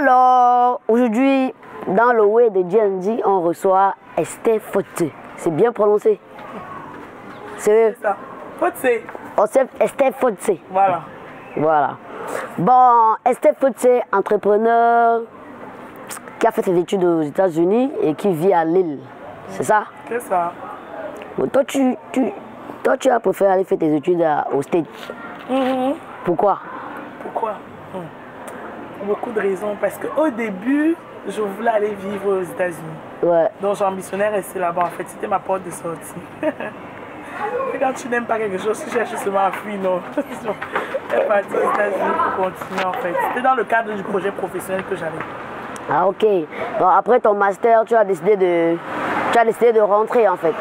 Alors, aujourd'hui, dans le way de GND, on reçoit Esther Fotse. C'est bien prononcé? C'est ça. Fotse. On sait Esther Fotse. Voilà. Voilà. Bon, Esther Fotse, entrepreneur qui a fait ses études aux États-Unis et qui vit à Lille. C'est ça? C'est ça. Bon, toi, tu as préféré aller faire tes études au States. Pourquoi? Pourquoi? Beaucoup de raisons. Parce qu'au début, je voulais aller vivre aux États-Unis. Ouais. Donc j'ambitionnais rester là-bas. En fait, c'était ma porte de sortie. Et quand tu n'aimes pas quelque chose, tu cherches seulement à fuir, non. Je suis partie aux États-Unis pour continuer, en fait. C'était dans le cadre du projet professionnel que j'avais. Ah, ok. Donc, après ton master, tu as décidé de rentrer, en fait.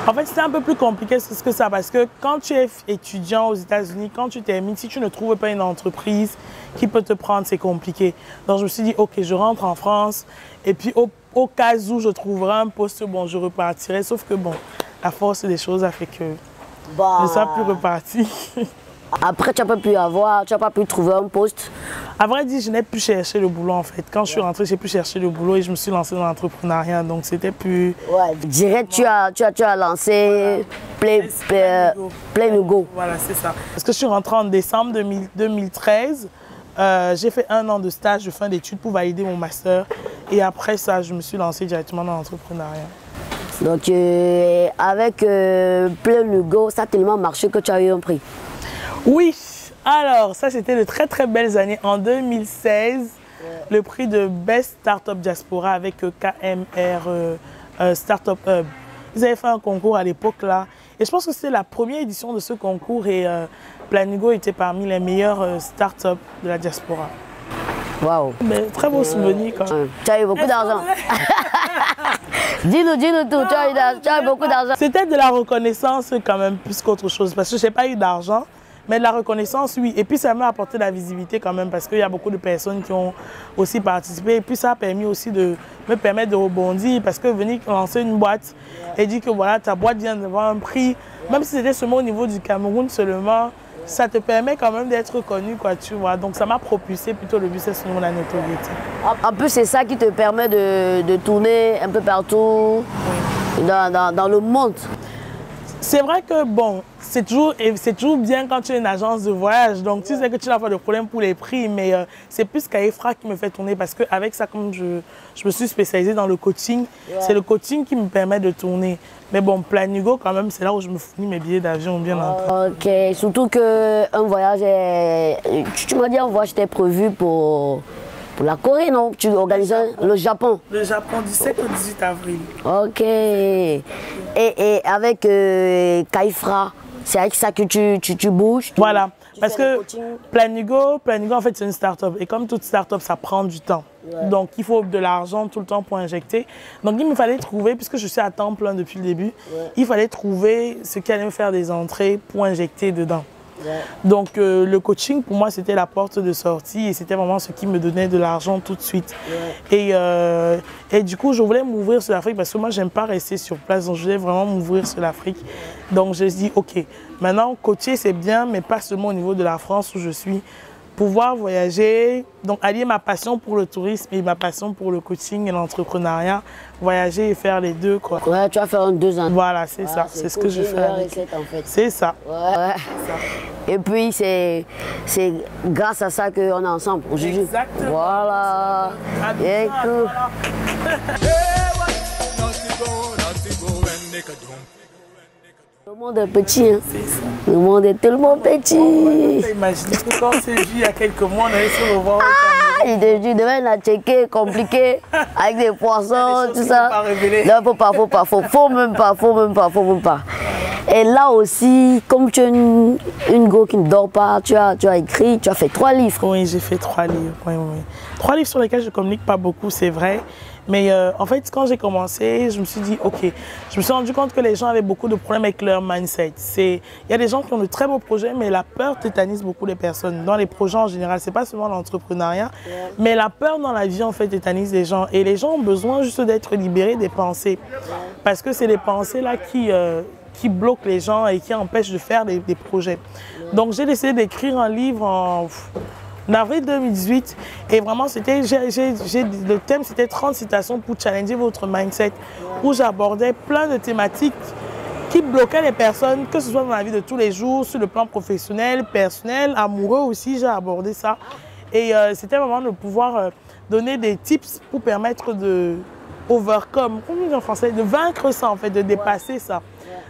En fait, c'était un peu plus compliqué que ça, parce que quand tu es étudiant aux États-Unis, quand tu termines, si tu ne trouves pas une entreprise qui peut te prendre, c'est compliqué. Donc, je me suis dit, ok, je rentre en France, et puis au cas où je trouverai un poste, bon, je repartirai. Sauf que, bon, la force des choses a fait que je ne suis plus reparti. Après, tu n'as pas pu trouver un poste. À vrai dire, je n'ai plus cherché le boulot, en fait. Quand je suis rentrée, j'ai plus cherché le boulot et je me suis lancée dans l'entrepreneuriat. Donc, c'était plus... Ouais, direct, tu as lancé Play No Go. Voilà, c'est ça. Parce que je suis rentrée en décembre 2013. J'ai fait 1 an de stage de fin d'études pour valider mon master. Et après ça, je me suis lancée directement dans l'entrepreneuriat. Donc, avec Play No Go, ça a tellement marché que tu as eu un prix. Oui, alors ça c'était de très très belles années. En 2016, le prix de Best Startup Diaspora avec KMR Startup Hub. Ils avaient fait un concours à l'époque là. Et je pense que c'était la première édition de ce concours et Play No Go était parmi les meilleures startups de la diaspora. Waouh! Très beau souvenir quand même. Tu as eu beaucoup d'argent. Dis-nous tout, tu as eu beaucoup d'argent. C'était de la reconnaissance quand même plus qu'autre chose parce que je n'ai pas eu d'argent. Mais de la reconnaissance, oui. Et puis, ça m'a apporté de la visibilité quand même parce qu'il y a beaucoup de personnes qui ont aussi participé. Et puis, ça a permis aussi de me permettre de rebondir parce que venir lancer une boîte et dire que voilà, ta boîte vient d'avoir un prix, même si c'était seulement au niveau du Cameroun seulement, ça te permet quand même d'être reconnu, quoi, tu vois. Donc, ça m'a propulsé plutôt le but, c'est selon la notoriété. En plus, c'est ça qui te permet de tourner un peu partout dans le monde. C'est vrai que bon, c'est toujours bien quand tu es une agence de voyage, donc tu sais que tu n'as pas de problème pour les prix, mais c'est plus qu'Aefra qui me fait tourner parce qu'avec ça, comme je me suis spécialisée dans le coaching, c'est le coaching qui me permet de tourner. Mais bon, Play No Go quand même, c'est là où je me fournis mes billets d'avion bien entendu. Ok, surtout qu'un voyage tu m'as dit un voyage était prévu pour la Corée, non? Tu organisais le Japon. Le Japon, du 7 au 18 avril. Ok. Et avec Kaifra, c'est avec ça que tu bouges? Voilà, parce que Play No Go, en fait, c'est une start-up. Et comme toute start-up, ça prend du temps. Ouais. Donc, il faut de l'argent tout le temps pour injecter. Donc, il me fallait trouver, puisque je suis à temps plein depuis le début, il fallait trouver ce qui allait me faire des entrées pour injecter dedans. Donc le coaching pour moi c'était la porte de sortie et c'était vraiment ce qui me donnait de l'argent tout de suite. Et du coup je voulais m'ouvrir sur l'Afrique parce que moi j'aime pas rester sur place, donc je voulais vraiment m'ouvrir sur l'Afrique. Donc je me suis dit ok, maintenant coacher c'est bien mais pas seulement au niveau de la France où je suis. Pouvoir voyager, donc allier ma passion pour le tourisme et ma passion pour le coaching et l'entrepreneuriat, voyager et faire les deux quoi. Ouais, tu vas faire 2 ans. Voilà, c'est ça, c'est ce que je fais. C'est ça. Ouais. Et puis c'est grâce à ça qu'on est ensemble aujourd'hui. Exactement. Voilà. Et tout. Le monde est petit, hein. Le monde est tellement petit. Imagine que quand on s'est vu il y a quelques mois, on allait se revoir. Il devait être checké, compliqué, avec des poissons, tout ça. Non, faut même pas. Et là aussi, comme tu es une go qui ne dort pas, tu as écrit, tu as fait 3 livres. Oui, j'ai fait 3 livres. Oui. 3 livres sur lesquels je ne communique pas beaucoup, c'est vrai. Mais en fait, quand j'ai commencé, je me suis dit, ok, je me suis rendu compte que les gens avaient beaucoup de problèmes avec leur mindset. Il y a des gens qui ont de très beaux projets, mais la peur tétanise beaucoup les personnes. Dans les projets en général, ce n'est pas seulement l'entrepreneuriat, mais la peur dans la vie, en fait, tétanise les gens. Et les gens ont besoin juste d'être libérés des pensées. Parce que c'est les pensées-là qui bloquent les gens et qui empêchent de faire des projets. Donc, j'ai décidé d'écrire un livre en avril 2018. Et vraiment, le thème, c'était 30 citations pour challenger votre mindset, où j'abordais plein de thématiques qui bloquaient les personnes, que ce soit dans la vie de tous les jours, sur le plan professionnel, personnel, amoureux aussi, j'ai abordé ça. Et c'était vraiment de pouvoir donner des tips pour permettre de overcome, comment on dit en français, de vaincre ça en fait, de dépasser ça.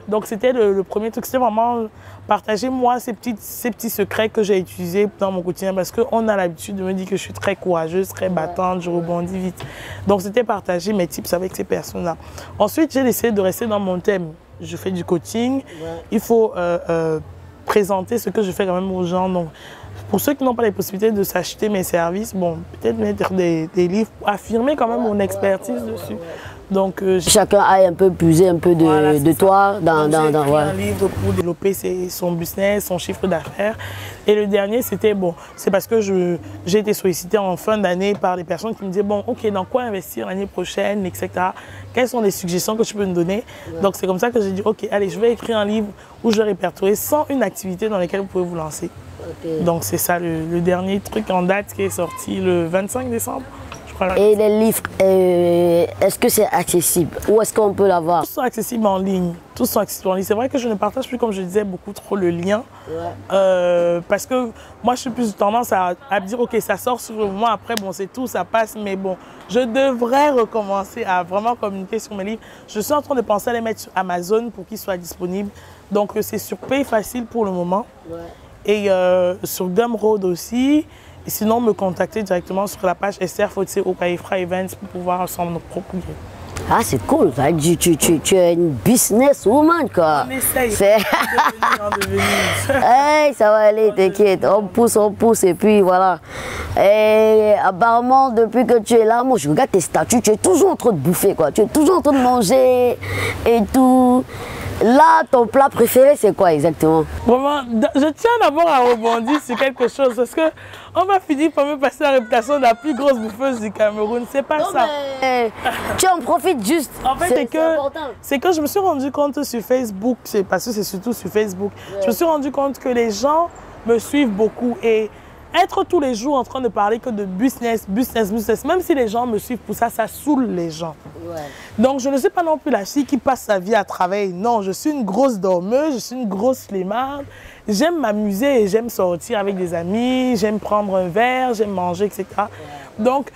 Donc c'était le premier truc, c'était vraiment partager moi ces petits secrets que j'ai utilisés dans mon quotidien parce qu'on a l'habitude de me dire que je suis très courageuse, très battante, je rebondis vite. Donc c'était partager mes tips avec ces personnes-là. Ensuite, j'ai essayé de rester dans mon thème. Je fais du coaching, il faut présenter ce que je fais quand même aux gens. Donc, pour ceux qui n'ont pas les possibilités de s'acheter mes services, bon, peut-être mettre des livres pour affirmer quand même mon expertise dessus. Donc, chacun a un peu puisé un peu de toi dans un livre pour développer son business, son chiffre d'affaires. Et le dernier, c'était bon, c'est parce que j'ai été sollicitée en fin d'année par des personnes qui me disaient bon, ok, dans quoi investir l'année prochaine, etc. Quelles sont les suggestions que tu peux me donner? Donc c'est comme ça que j'ai dit ok, allez, je vais écrire un livre où je vais répertorier 101 activités dans lesquelles vous pouvez vous lancer. Donc c'est ça le dernier truc en date qui est sorti le 25 décembre. Et les livres, est-ce que c'est accessible? Où est-ce qu'on peut l'avoir? Tous sont accessibles en ligne. Tous sont accessibles en ligne. C'est vrai que je ne partage plus, comme je disais, beaucoup trop le lien. Parce que moi, je suis plus tendance à dire, ok, ça sort sur le moment, après, bon, c'est tout, ça passe. Mais bon, je devrais recommencer à vraiment communiquer sur mes livres. Je suis en train de penser à les mettre sur Amazon pour qu'ils soient disponibles. Donc, c'est sur Pay Facile pour le moment. Et sur Gumroad aussi. Et sinon, me contacter directement sur la page Esther Fotsé Okaifra Events pour pouvoir ensemble nos propres gains. Ah, c'est cool. Tu es une businesswoman, quoi. On essaye. Hey, ça va aller, t'inquiète. On pousse et puis voilà. Et apparemment, depuis que tu es là, moi, je regarde tes statuts, tu es toujours en train de bouffer, quoi. Tu es toujours en train de manger et tout. Là, ton plat préféré, c'est quoi exactement? Vraiment, je tiens d'abord à rebondir sur quelque chose parce que on va finir par me passer la réputation de la plus grosse bouffeuse du Cameroun. C'est pas ça. Mais tu en profites juste. En fait, c'est que je me suis rendu compte sur Facebook, parce que c'est surtout sur Facebook, je me suis rendu compte que les gens me suivent beaucoup et être tous les jours en train de parler que de business, même si les gens me suivent pour ça, ça saoule les gens. Donc, je ne suis pas non plus la fille qui passe sa vie à travailler. Non, je suis une grosse dormeuse, je suis une grosse flemmarde. J'aime m'amuser et j'aime sortir avec des amis, j'aime prendre un verre, j'aime manger, etc. Donc,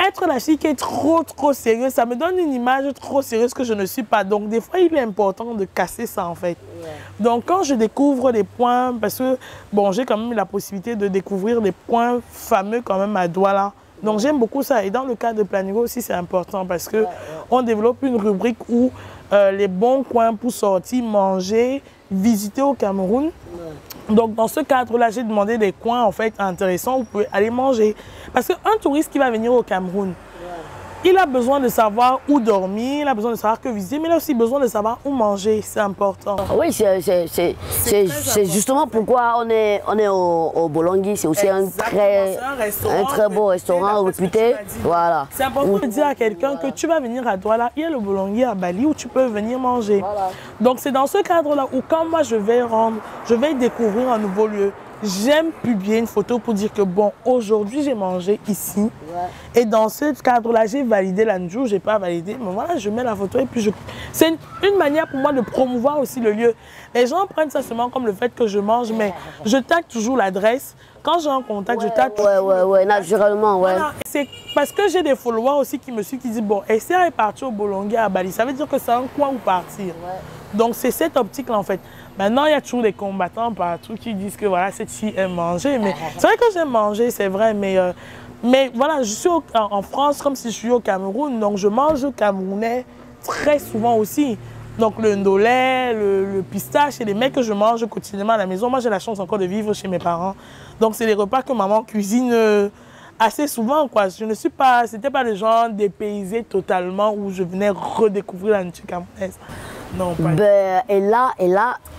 être la fille qui est trop sérieuse, ça me donne une image trop sérieuse que je ne suis pas. Donc, des fois, il est important de casser ça, en fait. Donc, quand je découvre des points, parce que, bon, j'ai quand même la possibilité de découvrir des points fameux quand même à Douala. Donc, j'aime beaucoup ça. Et dans le cas de Planigo aussi, c'est important parce que on développe une rubrique où les bons coins pour sortir, manger, visiter au Cameroun. Donc, dans ce cadre-là, j'ai demandé des coins en fait intéressants où vous pouvez aller manger. Parce qu'un touriste qui va venir au Cameroun, il a besoin de savoir où dormir, il a besoin de savoir que visiter, mais il a aussi besoin de savoir où manger, c'est important. Oui, c'est justement pourquoi on est au Bolangui, c'est aussi un très beau restaurant réputé. Voilà. C'est important de dire à quelqu'un que tu vas venir à Douala, il y a le Bolangui à Bali où tu peux venir manger. Donc c'est dans ce cadre-là où quand moi je vais découvrir un nouveau lieu, j'aime publier une photo pour dire que bon, aujourd'hui j'ai mangé ici. Et dans ce cadre-là, j'ai validé l'anjou, j'ai pas validé. Mais voilà, je mets la photo et puis c'est une manière pour moi de promouvoir aussi le lieu. Les gens prennent ça seulement comme le fait que je mange, mais je tag toujours l'adresse. Quand j'ai un contact, je tag toujours. Naturellement, voilà. C'est parce que j'ai des followers aussi qui me suivent, qui disent bon, Esther est partie au Bolangui à Bali. Ça veut dire que c'est un coin où partir. Donc c'est cette optique-là en fait. Maintenant, il y a toujours des combattants partout qui disent que voilà, cette fille aime manger. Mais c'est vrai que j'aime manger, c'est vrai, mais voilà, je suis en France comme si je suis au Cameroun. Donc je mange camerounais très souvent aussi. Donc le ndolé, le pistache et les mecs que je mange quotidiennement à la maison. Moi, j'ai la chance encore de vivre chez mes parents. Donc c'est les repas que maman cuisine assez souvent, quoi. Je ne suis pas, c'était pas le genre dépaysé totalement où je venais redécouvrir la nature camerounaise. Non, pas. Et là,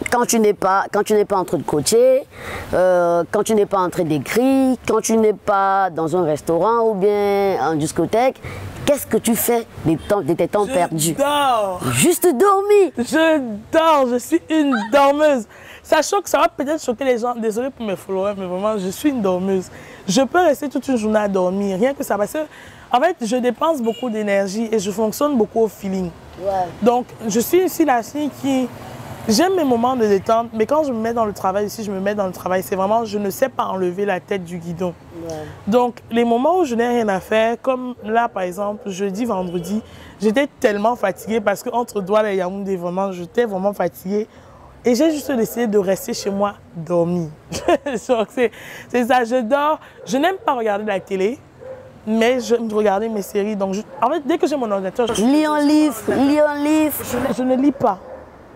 quand tu n'es pas en train de coacher, quand tu n'es pas en train d'écrire, quand tu n'es pas dans un restaurant ou bien en discothèque, Qu'est-ce que tu fais de tes temps perdus? Je dors. Juste dormir. Je dors, je suis une dormeuse. Ça choque, ça va peut-être choquer les gens. Désolée pour mes followers, mais vraiment, je suis une dormeuse. Je peux rester toute une journée à dormir, rien que ça. Parce que, en fait, je dépense beaucoup d'énergie et je fonctionne beaucoup au feeling. Ouais. Donc, je suis ici la fille qui... J'aime mes moments de détente, mais quand je me mets dans le travail, ici, je me mets dans le travail, c'est vraiment, je ne sais pas enlever la tête du guidon. Ouais. Donc, les moments où je n'ai rien à faire, comme là, par exemple, jeudi, vendredi, j'étais tellement fatiguée parce qu'entre Douala et Yaoundé, vraiment, j'étais vraiment fatiguée. Et j'ai juste décidé de rester chez moi, dormir. C'est ça, je dors. Je n'aime pas regarder la télé, mais j'aime regarder mes séries. Donc, en fait, dès que j'ai mon ordinateur... Lis un livre, lis un livre. Je ne lis pas.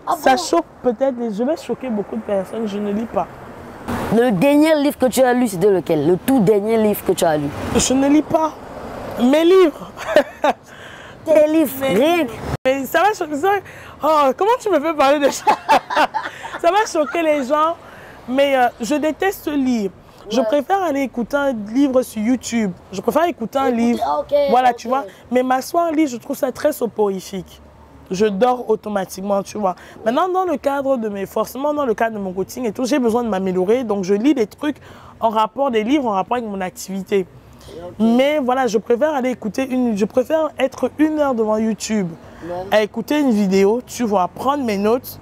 Ah ça bon? Choque peut-être, je vais choquer beaucoup de personnes, je ne lis pas. Le dernier livre que tu as lu, c'était lequel? Le tout dernier livre que tu as lu? Je ne lis pas. Mes livres. Tes livres, rien. Mais ça va choquer. Oh, comment tu me fais parler de ça? Ça va choquer les gens, mais je déteste lire. Ouais. Je préfère aller écouter un livre sur YouTube. Je préfère écouter un livre. Okay, voilà, okay. Tu vois. Mais m'asseoir lire, je trouve ça très soporifique. Je dors automatiquement, tu vois. Maintenant, dans le cadre de forcément dans le cadre de mon coaching et tout, j'ai besoin de m'améliorer. Donc, je lis des trucs en rapport, des livres en rapport avec mon activité. Okay. Mais voilà, je préfère aller écouter je préfère être 1 heure devant YouTube, à écouter une vidéo, tu vois, prendre mes notes,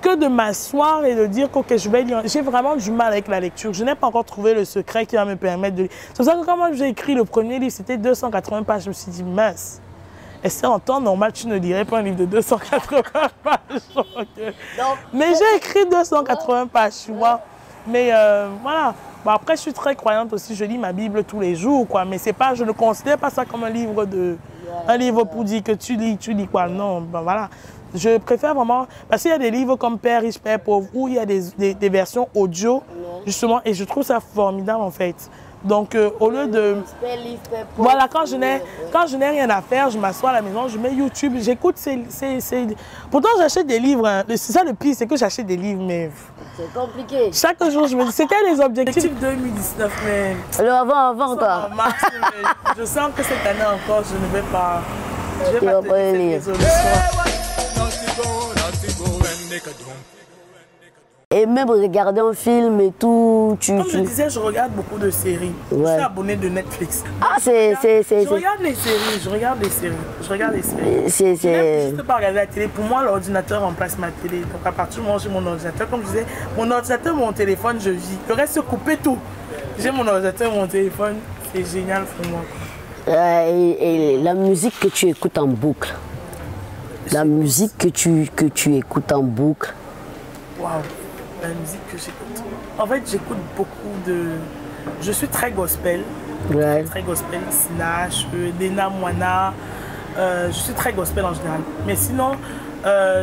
que de m'asseoir et de dire que je vais lire. J'ai vraiment du mal avec la lecture. Je n'ai pas encore trouvé le secret qui va me permettre de lire. C'est pour ça que quand moi j'ai écrit le premier livre, c'était 280 pages. Je me suis dit, mince. Et c'est en temps normal, tu ne lirais pas un livre de 280 pages. Mais j'ai écrit 280 pages, tu vois. Mais voilà. Bon, après, je suis très croyante aussi. Je lis ma Bible tous les jours, quoi. Mais c'est pas, je ne considère pas ça comme un livre pour dire que tu lis quoi. Non, ben voilà. Je préfère vraiment... Parce qu'il y a des livres comme Père riche, Père pauvre, où il y a des versions audio, justement. Et je trouve ça formidable, en fait. Donc, au lieu de... Voilà, quand je n'ai rien à faire, je m'assois à la maison, je mets YouTube, j'écoute Pourtant, j'achète des livres. Hein. C'est ça le pire, c'est que j'achète des livres, mais... C'est compliqué. Chaque jour, je me dis, c'était les objectifs 2019, mais... Alors avant quoi. En mars, je sens que cette année encore, je ne vais pas... Je vais pas tenir cette résolution. Et même regarder un film et tout, Comme je disais, je regarde beaucoup de séries. Ouais. Je suis abonné de Netflix. Ah, je regarde les séries, je regarde les séries. Je n'aime juste pas regarder la télé. Pour moi, l'ordinateur remplace ma télé. Donc à partir du moment où j'ai mon ordinateur, comme je disais, mon ordinateur, mon téléphone, je vis. Le reste, se couper tout. J'ai mon ordinateur, mon téléphone, c'est génial pour moi. Et la musique que tu écoutes en boucle. La musique que tu écoutes en boucle. Waouh. La musique que j'écoute. En fait, j'écoute beaucoup de... Je suis très gospel. Ouais. Très gospel. Sinach, Dena Moana. Je suis très gospel en général. Mais sinon,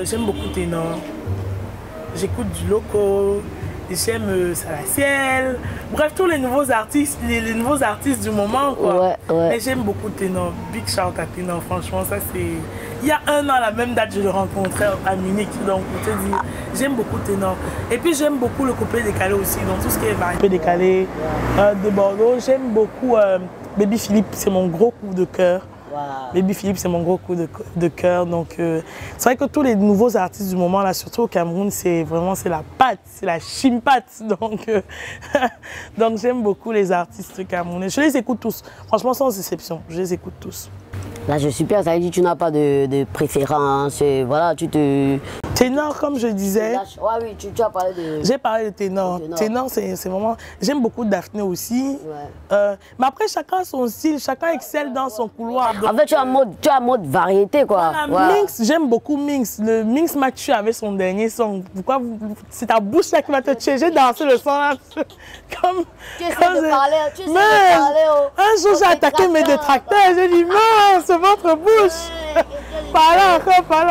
j'aime beaucoup ténor. J'écoute du loco. J'aime Salaciel. Bref, tous les nouveaux artistes, les nouveaux artistes du moment, quoi. Ouais. Mais j'aime beaucoup ténor. Big shout à ténor. Franchement, ça c'est... Il y a 1 an, à la même date, je le rencontrais à Munich. Donc, pour te dire, j'aime beaucoup ténor. Et puis, j'aime beaucoup le couplet décalé aussi. Donc, tout ce qui est couplet décalé de Bordeaux. J'aime beaucoup Baby Philippe, c'est mon gros coup de cœur. Wow. Baby Philippe, c'est mon gros coup de cœur. Donc, c'est vrai que tous les nouveaux artistes du moment, là, surtout au Cameroun, c'est vraiment la pâte, c'est la chimpate. Donc, donc j'aime beaucoup les artistes camerounais. Je les écoute tous. Franchement, sans exception, je les écoute tous. Là, je suis super, ça veut dire que tu n'as pas de préférence, voilà, tu te... Ténor, comme je disais... Oui, tu as parlé de... J'ai parlé de ténor. Ténor, c'est vraiment... J'aime beaucoup Daphné aussi. Ouais. Mais après, chacun a son style, chacun excelle dans son couloir. Donc, en fait, tu as un mode variété, quoi. Voilà, Minx, j'aime beaucoup Minx. Le Minx m'a tué avec son dernier son. Pourquoi c'est ta bouche là qui va te tuer? J'ai dansé le son là. Comme... Tu essaies de parler, un jour, j'ai attaqué mes détracteurs. J'ai dit, mince, c'est votre bouche. Parle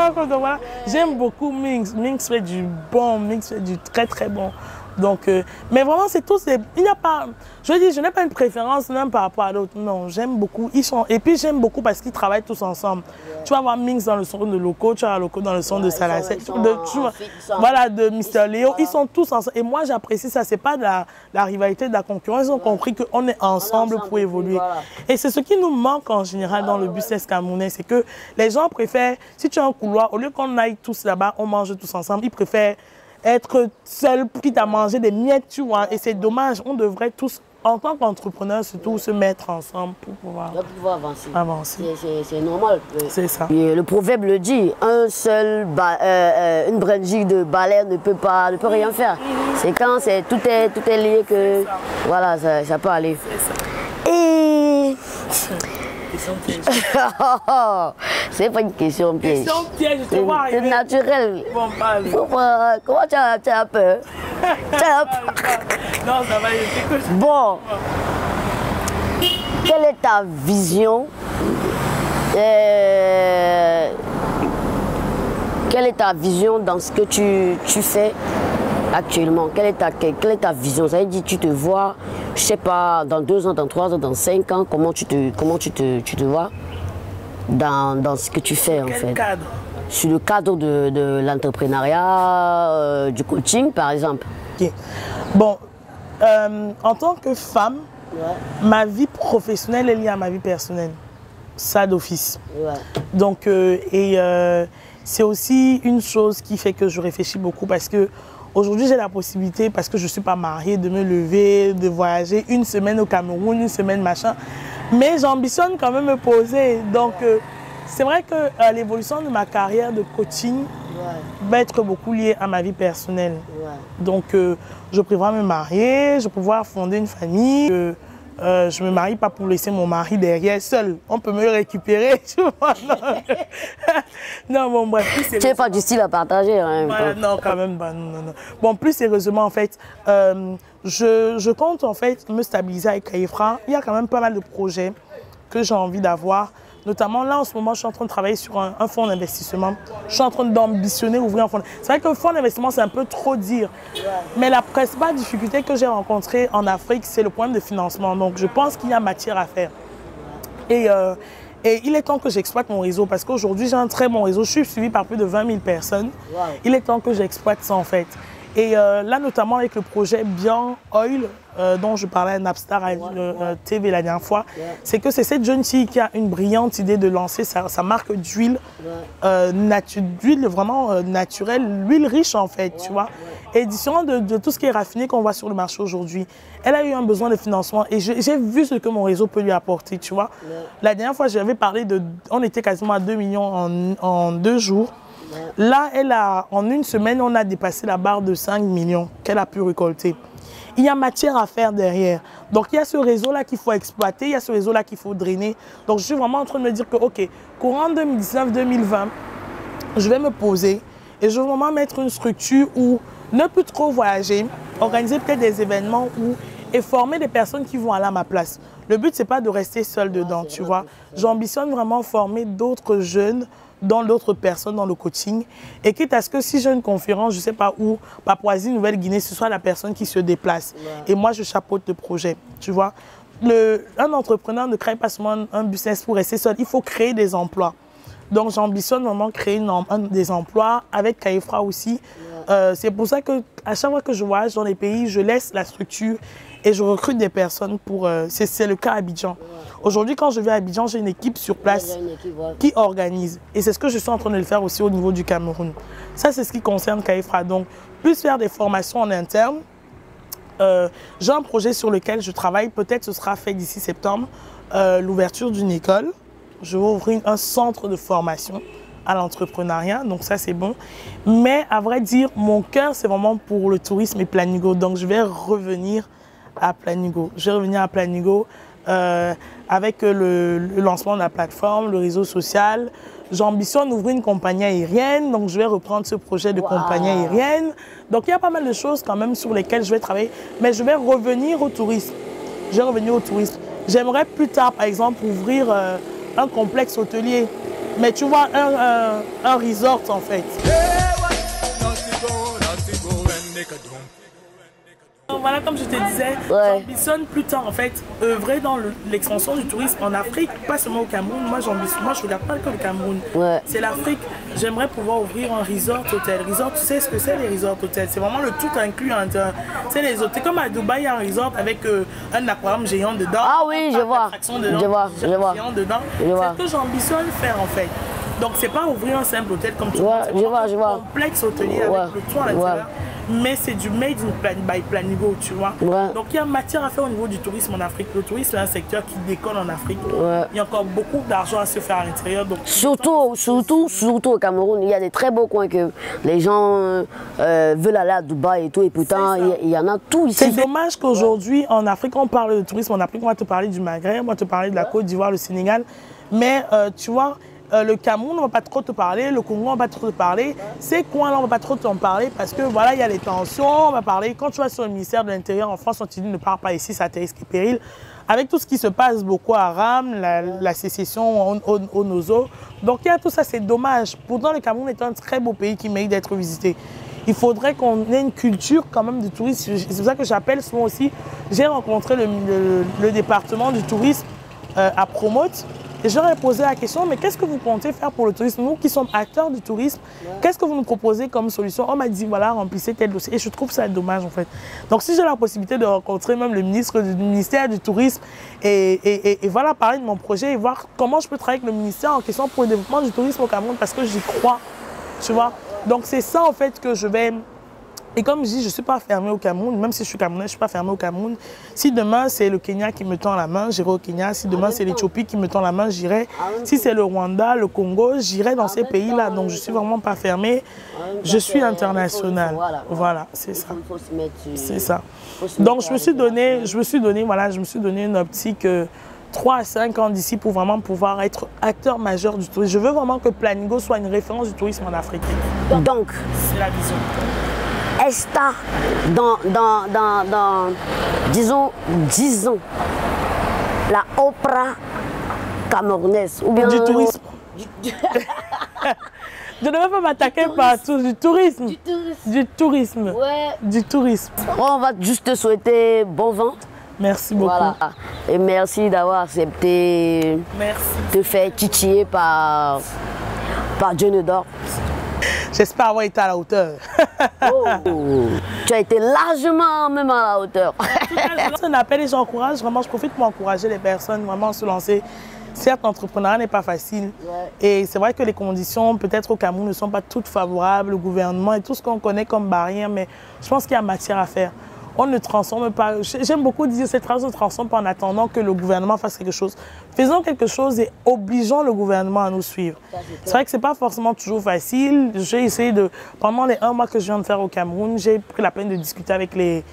encore. Donc voilà. J'aime beaucoup Minx. Minx fait du bon, Minx fait du très très bon. Donc, mais vraiment, c'est tous des... Il n'y a pas... Je veux dire, je n'ai pas une préférence même par rapport à d'autres. Non, j'aime beaucoup. Ils sont... Et puis, j'aime beaucoup parce qu'ils travaillent tous ensemble. Tu vas avoir Minx dans le son de Loco, tu vas avoir Loco dans le son de Salacet, voilà, de Mister Léo. Ils sont tous ensemble. Et moi, j'apprécie ça. C'est pas de la rivalité, de la concurrence. Ils ont compris qu'on est ensemble pour évoluer. Voilà. Et c'est ce qui nous manque en général dans le business camerounais. C'est que les gens préfèrent, si tu as un couloir, au lieu qu'on aille tous là-bas, on mange tous ensemble, ils préfèrent être seul, quitte à manger des miettes, tu vois. Et c'est dommage. On devrait tous, en tant qu'entrepreneurs, surtout se mettre ensemble pour pouvoir avancer. C'est normal. C'est ça. Et le proverbe le dit, une brindille de balai ne peut rien faire. C'est quand tout est lié que voilà, ça peut aller. Et c'est pas une question piège. Question piège, je te vois arriver. C'est naturel. Bon, parle. Comment tu as peur? Non, ça va, je t'écoute. Bon. Quelle est ta vision? Quelle est ta vision dans ce que tu fais actuellement? Quelle est ta vision? Ça veut dire, tu te vois, je sais pas, dans 2 ans, dans 3 ans, dans 5 ans, comment tu te vois dans ce que tu fais en fait? Cadre? Sur le cadre de l'entrepreneuriat, du coaching par exemple. Okay. Bon, en tant que femme, ma vie professionnelle est liée à ma vie personnelle. Ça d'office. Donc, c'est aussi une chose qui fait que je réfléchis beaucoup parce que aujourd'hui, j'ai la possibilité, parce que je ne suis pas mariée, de me lever, de voyager 1 semaine au Cameroun, 1 semaine machin. Mais j'ambitionne quand même me poser. Donc, c'est vrai que l'évolution de ma carrière de coaching va être beaucoup liée à ma vie personnelle. Donc, je prévois me marier, je prévois fonder une famille. Je ne me marie pas pour laisser mon mari derrière seul. On peut me le récupérer, tu vois. Non, bon, bref. Tu n'es pas du style à partager. Hein, voilà, non, quand même pas. Non. Bon, plus sérieusement, en fait, je compte en fait me stabiliser avec Kaifra. Il y a quand même pas mal de projets que j'ai envie d'avoir. Notamment là, en ce moment, je suis en train de travailler sur un fonds d'investissement. Je suis en train d'ambitionner ouvrir un fonds. C'est vrai que le fonds d'investissement, c'est un peu trop dire. Mais la principale difficulté que j'ai rencontrée en Afrique, c'est le problème de financement. Donc, je pense qu'il y a matière à faire. Et il est temps que j'exploite mon réseau parce qu'aujourd'hui, j'ai un très bon réseau. Je suis suivi par plus de 20 000 personnes. Il est temps que j'exploite ça, en fait. Et là, notamment avec le projet Bien Oil, dont je parlais à Napstar TV la dernière fois, c'est que c'est cette jeune fille qui a une brillante idée de lancer sa marque d'huile, d'huile vraiment naturelle, l'huile riche en fait, tu vois. Et différent de tout ce qui est raffiné qu'on voit sur le marché aujourd'hui. Elle a eu un besoin de financement et j'ai vu ce que mon réseau peut lui apporter, tu vois. La dernière fois, j'avais parlé on était quasiment à 2 millions en 2 jours. Là, en 1 semaine, on a dépassé la barre de 5 millions qu'elle a pu récolter. Il y a matière à faire derrière. Donc, il y a ce réseau-là qu'il faut exploiter, il y a ce réseau-là qu'il faut drainer. Donc, je suis vraiment en train de me dire que, OK, courant 2019-2020, je vais me poser et je vais vraiment mettre une structure où ne plus trop voyager, organiser peut-être des événements et former des personnes qui vont aller à ma place. Le but, ce n'est pas de rester seul dedans, tu vois. J'ambitionne vraiment former d'autres jeunes, dans d'autres personnes dans le coaching. Et quitte à ce que si j'ai une conférence, je ne sais pas où, Papouasie, Nouvelle-Guinée, ce soit la personne qui se déplace. Et moi, je chapeaute le projet, tu vois. Un entrepreneur ne crée pas seulement un business pour rester seul, il faut créer des emplois. Donc, j'ambitionne vraiment créer des emplois avec Kaifra aussi. C'est pour ça qu'à chaque fois que je voyage dans les pays, je laisse la structure et je recrute des personnes pour... c'est le cas à Abidjan. Aujourd'hui, quand je vais à Abidjan, j'ai une équipe sur place qui organise. Et c'est ce que je suis en train de le faire aussi au niveau du Cameroun. Ça, c'est ce qui concerne Kaifra. Donc, plus faire des formations en interne. J'ai un projet sur lequel je travaille. Peut-être ce sera fait d'ici septembre. L'ouverture d'une école. Je vais ouvrir un centre de formation à l'entrepreneuriat, donc ça c'est bon. Mais à vrai dire, mon cœur c'est vraiment pour le tourisme et Planigo, donc je vais revenir à Planigo. Je vais revenir à Planigo avec le lancement de la plateforme, le réseau social. J'ambitionne d'ouvrir une compagnie aérienne, donc je vais reprendre ce projet de compagnie aérienne. Donc il y a pas mal de choses quand même sur lesquelles je vais travailler, mais je vais revenir au tourisme. Je vais revenir au tourisme. J'aimerais plus tard, par exemple, ouvrir un complexe hôtelier. Mais tu vois, un resort en fait. voilà, comme je te disais, j'ambitionne plus tard en fait, œuvrer dans l'expansion du tourisme en Afrique, pas seulement au Cameroun. Moi, je regarde pas que le Cameroun. C'est l'Afrique. J'aimerais pouvoir ouvrir un resort hôtel. Resort, tu sais ce que c'est les resort hôtels? C'est vraiment le tout inclus. C'est les hôtels. Comme à Dubaï, il y a un resort avec un aquarium géant dedans. Ah oui, je vois. Géant dedans. C'est ce que j'ambitionne faire en fait. Donc c'est pas ouvrir un simple hôtel comme tu vois. C'est un complexe hôtelier avec le toit à l'intérieur. Mais c'est du made by Planigo, tu vois. Donc il y a matière à faire au niveau du tourisme en Afrique. Le tourisme est un secteur qui décolle en Afrique. Il y a encore beaucoup d'argent à se faire à l'intérieur. Surtout au Cameroun, il y a des très beaux coins que les gens veulent aller à Dubaï et tout. Et pourtant, il y en a tout ici. C'est dommage qu'aujourd'hui, en Afrique, on parle de tourisme en Afrique. On va te parler du Maghreb, on va te parler de la Côte d'Ivoire, le Sénégal. Mais tu vois, le Cameroun, on ne va pas trop te parler, le Congo, on ne va pas trop te parler. Ces coins-là, on ne va pas trop t'en parler parce que voilà, il y a les tensions, on va parler. Quand tu vas sur le ministère de l'Intérieur en France, on te dit ne pars pas ici, ça risque et péril. Avec tout ce qui se passe, Boko Haram, la sécession au Nozo. Donc il y a tout ça, c'est dommage. Pourtant, le Cameroun est un très beau pays qui mérite d'être visité. Il faudrait qu'on ait une culture quand même de tourisme. C'est pour ça que j'appelle souvent aussi. J'ai rencontré le département du tourisme à Promote. Et je leur ai posé la question, mais qu'est-ce que vous comptez faire pour le tourisme? Nous qui sommes acteurs du tourisme, qu'est-ce que vous nous proposez comme solution? On m'a dit, voilà, remplissez tel dossier. Et je trouve ça dommage, en fait. Donc, si j'ai la possibilité de rencontrer même le ministre du ministère du Tourisme et voilà, parler de mon projet et voir comment je peux travailler avec le ministère en question pour le développement du tourisme au Cameroun, parce que j'y crois, tu vois. Donc, c'est ça, en fait, que je vais... Et comme je dis, je ne suis pas fermée au Cameroun, même si je suis camerounais, je ne suis pas fermée au Cameroun. Si demain c'est le Kenya qui me tend la main, j'irai au Kenya. Si demain c'est l'Éthiopie qui me tend la main, j'irai. Si c'est le Rwanda, le Congo, j'irai dans ces pays-là. Donc je ne suis vraiment pas fermée. Je suis internationale. Voilà, c'est ça. C'est ça. Donc je me suis donné une optique 3 à 5 ans d'ici pour vraiment pouvoir être acteur majeur du tourisme. Je veux vraiment que Planigo soit une référence du tourisme en Afrique. Donc, c'est la vision. Esta, disons, la opéra camerounaise. Ou bien du tourisme. Je ne vais pas m'attaquer partout. Du tourisme. Du tourisme. Du tourisme. On va juste te souhaiter bon vent. Merci beaucoup. Voilà. Et merci d'avoir accepté de faire titiller par Dieu d'or. J'espère avoir été à la hauteur. Tu as été largement même à la hauteur. C'est un appel et j'encourage, vraiment, je profite pour encourager les personnes vraiment à se lancer. Certes, l'entrepreneuriat n'est pas facile. Et c'est vrai que les conditions, peut-être au Cameroun, ne sont pas toutes favorables, le gouvernement et tout ce qu'on connaît comme barrière, mais je pense qu'il y a matière à faire. On ne transforme pas. J'aime beaucoup dire cette phrase, on ne transforme pas en attendant que le gouvernement fasse quelque chose. Faisons quelque chose et obligeons le gouvernement à nous suivre. C'est vrai que ce n'est pas forcément toujours facile. J'ai essayé pendant les 1 mois que je viens de faire au Cameroun, j'ai pris la peine de discuter avec les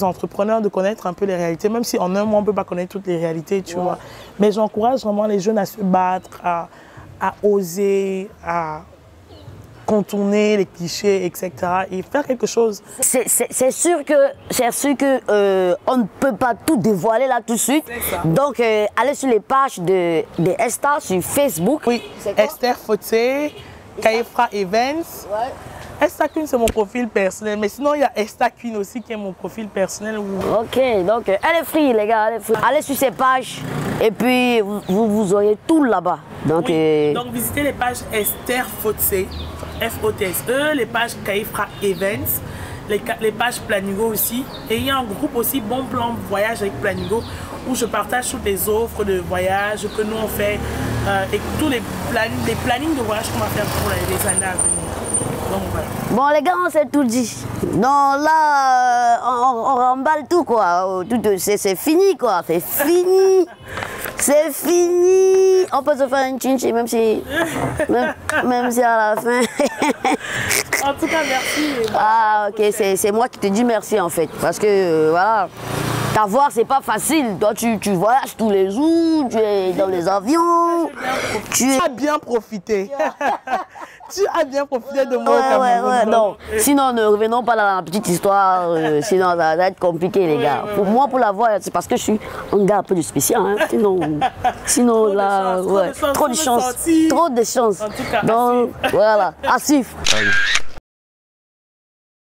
entrepreneurs, de connaître un peu les réalités, même si en 1 mois on ne peut pas connaître toutes les réalités, tu vois. Mais j'encourage vraiment les jeunes à se battre, à oser, à contourner les clichés, etc. et faire quelque chose. C'est sûr que on ne peut pas tout dévoiler là tout de suite. Donc allez sur les pages de Esta sur Facebook. Oui, Esther Fotsé, Kaifra Events. Esta Queen, c'est mon profil personnel, mais sinon il y a Esta Queen aussi qui est mon profil personnel. Ok, donc elle est free les gars, elle est free. Allez sur ces pages et puis vous aurez tout là-bas. Donc, donc visitez les pages Esther Fotsé, F-O-T-S-E, les pages Kaifra Events, les pages Planigo aussi. Et il y a un groupe aussi, Bon Plan Voyage avec Planigo, où je partage toutes les offres de voyage que nous on fait et tous les plannings de voyage qu'on va faire pour les années à venir. Donc, voilà. Bon les gars, on s'est tout dit. Non là, on remballe tout quoi. C'est fini quoi, c'est fini. C'est fini. On peut se faire une chinchi même si à la fin. En tout cas, merci. Ah ok, c'est moi qui te dis merci en fait. Parce que voilà, t'avoir c'est pas facile. Toi tu voyages tous les jours, tu es dans les avions. Tu as bien profité. Tu as bien profité de moi. Non. Sinon, ne revenons pas dans la petite histoire. Sinon, ça va être compliqué, les gars. Pour moi, pour la voir, c'est parce que je suis un gars un peu du spécial. Hein. Sinon là, trop de chance. Trop de chance. En tout cas, donc, voilà, à suivre.